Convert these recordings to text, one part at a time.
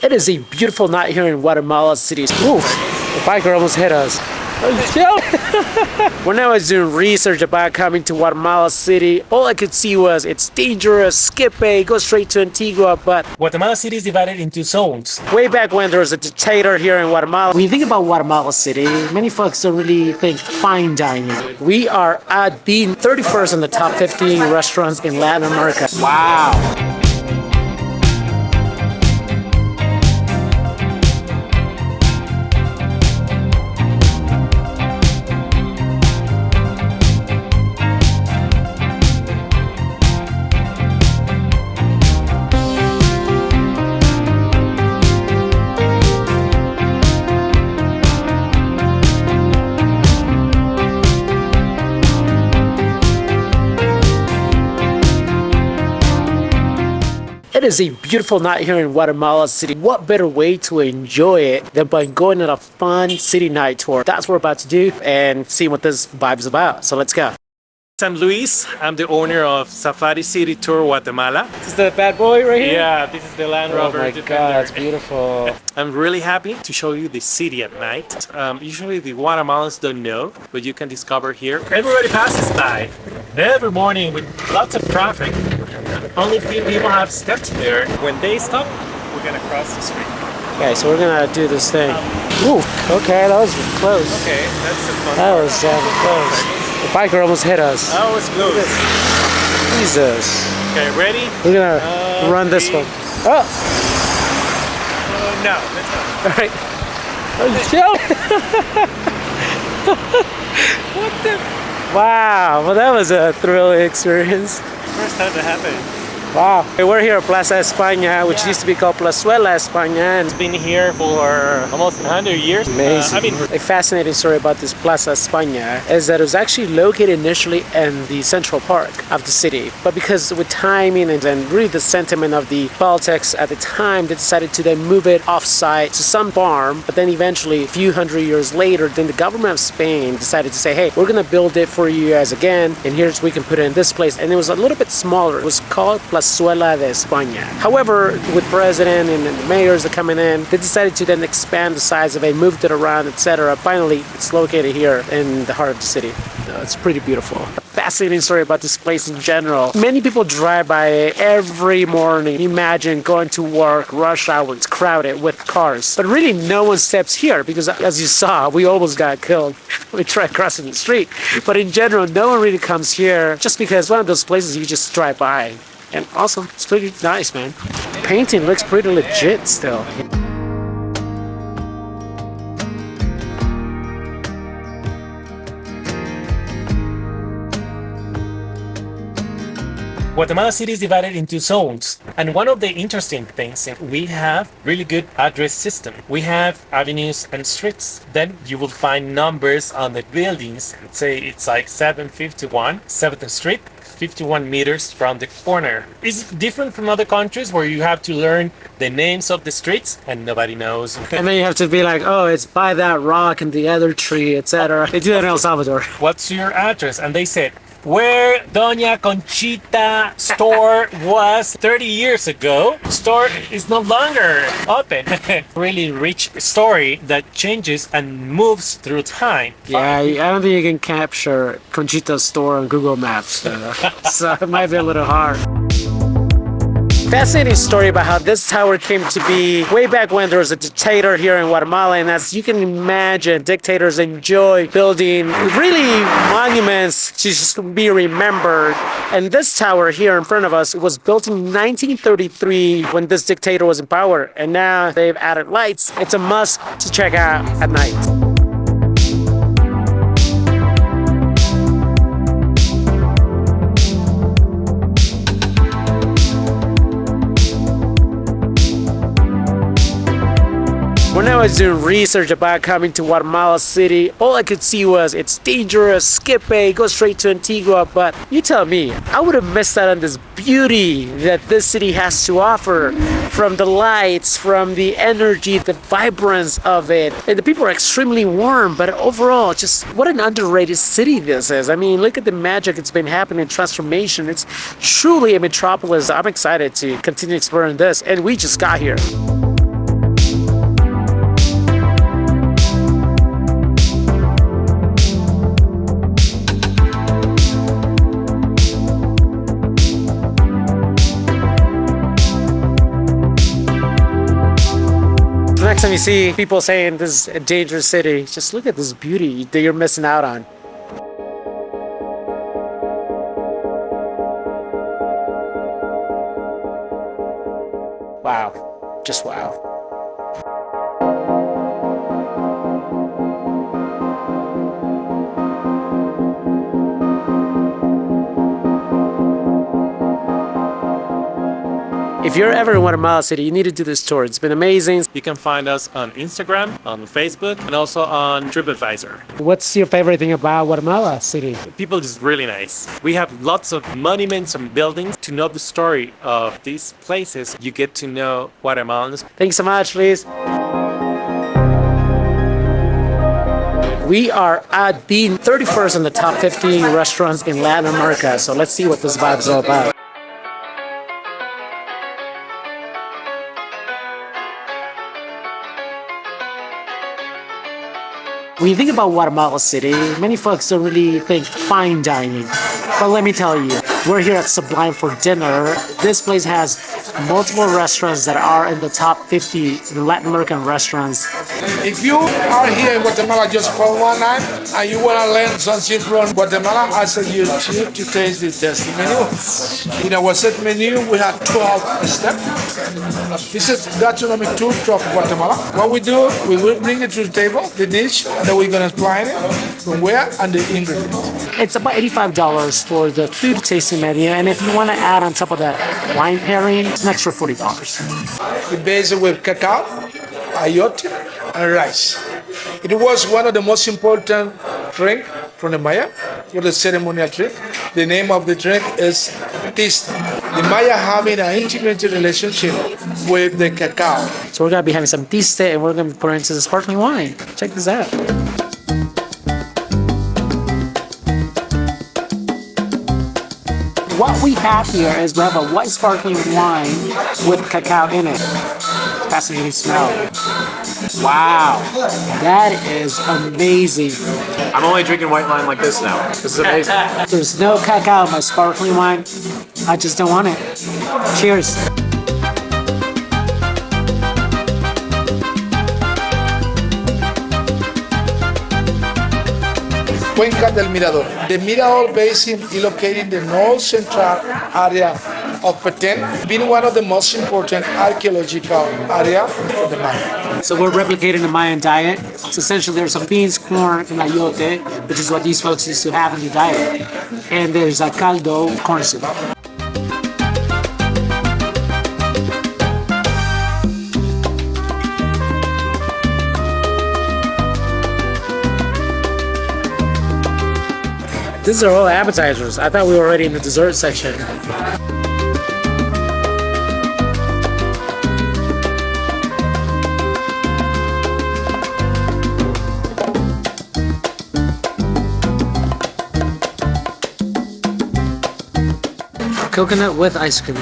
It is a beautiful night here in Guatemala City. Ooh, the biker almost hit us. When I was doing research about coming to Guatemala City, all I could see was it's dangerous, skip it, go straight to Antigua, but Guatemala City is divided into zones. way back when there was a dictator here in Guatemala. When you think about Guatemala City, many folks don't really think fine dining. We are at being 31st in the top 50 restaurants in Latin America. Wow. It is a beautiful night here in Guatemala City. What better way to enjoy it than by going on a fun city night tour? That's what we're about to do and see what this vibe is about. So let's go. I'm Luis. I'm the owner of Safari City Tour Guatemala. This is the bad boy right here? Yeah, this is the Land Rover. Oh my God, it's beautiful. I'm really happy to show you the city at night. Usually the Guatemalans don't know, but you can discover here. Everybody passes by every morning with lots of traffic. Only few people have stepped there. When they stop, we're gonna cross the street. Okay, so we're gonna do this thing. Ooh, okay, that was close. Okay, that's the fun That part. was close. The biker almost hit us. That was close. Jesus. Okay, ready? We're gonna run this one. Oh! No, let's go. All right. Oh, What the? wow, well that was a thrilling experience. First time that happened. Wow. We're here at Plaza España, which used to be called Plaza España. And It's been here for almost 100 years. amazing. A fascinating story about this Plaza España is that it was actually located initially in the central park of the city. But because with timing and really the sentiment of the politics at the time, they decided to then move it off-site to some farm. But then eventually, a few hundred years later, then the government of Spain decided to say, hey, we're going to build it for you guys again. And here's we can put it in this place. And it was a little bit smaller. It was called Plaza de España. However, with president and the mayors that coming in, they decided to then expand the size of it, moved it around, etc. Finally, it's located here in the heart of the city. It's pretty beautiful. A fascinating story about this place in general. Many people drive by it every morning. Imagine going to work, rush hour, it's crowded with cars. But really, no one steps here because, as you saw, we almost got killed. We tried crossing the street. But in general, no one really comes here just because it's one of those places you just drive by. And awesome, it's pretty nice, man. Painting looks pretty legit still. Guatemala City is divided into zones, and one of the interesting things is we have really good address system. We have avenues and streets. Then you will find numbers on the buildings. Let's say it's like 751 7th Street, 51 meters from the corner. It's different from other countries where you have to learn the names of the streets and nobody knows. And then you have to be like, oh, it's by that rock and the other tree, etc. They do that in El Salvador. What's your address? And they said, where Doña Conchita store was 30 years ago, store is no longer open. Really rich story that changes and moves through time. Yeah, I don't think you can capture Conchita's store on Google Maps. So it might be a little hard. Fascinating story about how this tower came to be way back when there was a dictator here in Guatemala, and as you can imagine, dictators enjoy building really monuments to just be remembered. And this tower here in front of us was built in 1933 when this dictator was in power, and now they've added lights. It's a must to check out at night. When I was doing research about coming to Guatemala City, all I could see was it's dangerous, skip it, go straight to Antigua. But you tell me, I would have missed out on this beauty that this city has to offer, from the lights, from the energy, the vibrance of it. And the people are extremely warm, but overall, just what an underrated city this is. I mean, look at the magic it's been happening, transformation. It's truly a metropolis. I'm excited to continue exploring this, and we just got here. time you see people saying this is a dangerous city, just look at this beauty that you're missing out on. Wow, just wow. If you're ever in Guatemala City, you need to do this tour. It's been amazing. You can find us on Instagram, on Facebook, and also on TripAdvisor. What's your favorite thing about Guatemala City? People is really nice. We have lots of monuments and buildings. To know the story of these places, you get to know Guatemalans. Thanks so much, Liz. We are at being 31st in the top 50 restaurants in Latin America. So let's see what this vibe is all about. When you think about Guatemala City, many folks don't really think fine dining. But let me tell you, we're here at Sublime for dinner. This place has multiple restaurants that are in the top 50 Latin American restaurants. If you are here in Guatemala just for one night and you want to learn something from Guatemala, I suggest you to taste the tasty menu. In our set menu, we have 12 steps. This is gastronomic tour of Guatemala. What we do, we will bring it to the table, the dish, and then we're going to explain it from where and the ingredients. It's about $85 for the food tasting menu, and if you want to add on top of that wine pairing, it's an extra $40. We base it with cacao, ayote, and rice. It was one of the most important drink from the Maya, for the ceremonial drink. The name of the drink is tiste. The Maya having an intimate relationship with the cacao. So we're going to be having some tiste, and we're going to be pouring into the sparkling wine. Check this out. What we have here is we have a white sparkling wine with cacao in it. Fascinating smell. Wow, that is amazing. I'm only drinking white wine like this now. This is amazing. There's no cacao in my sparkling wine. I just don't want it. Cheers. Cuenca del Mirador. The Mirador Basin is located in the north central area of Petén, being one of the most important archaeological areas for the Maya. So we're replicating the Mayan diet. So essentially there's some beans, corn, and ayote, which is what these folks used to have in the diet. And there's a caldo, corn soup. These are all appetizers. I thought we were already in the dessert section. Coconut with ice cream.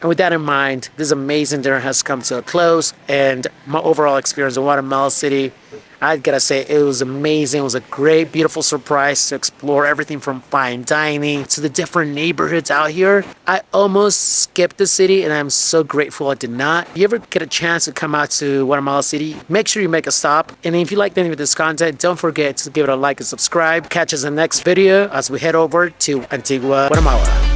And with that in mind, this amazing dinner has come to a close, and my overall experience in Guatemala City, I gotta say, it was amazing. It was a great, beautiful surprise to explore everything from fine dining to the different neighborhoods out here. I almost skipped the city, and I'm so grateful I did not. If you ever get a chance to come out to Guatemala City, make sure you make a stop. And if you liked any of this content, don't forget to give it a like and subscribe. Catch us in the next video as we head over to Antigua, Guatemala.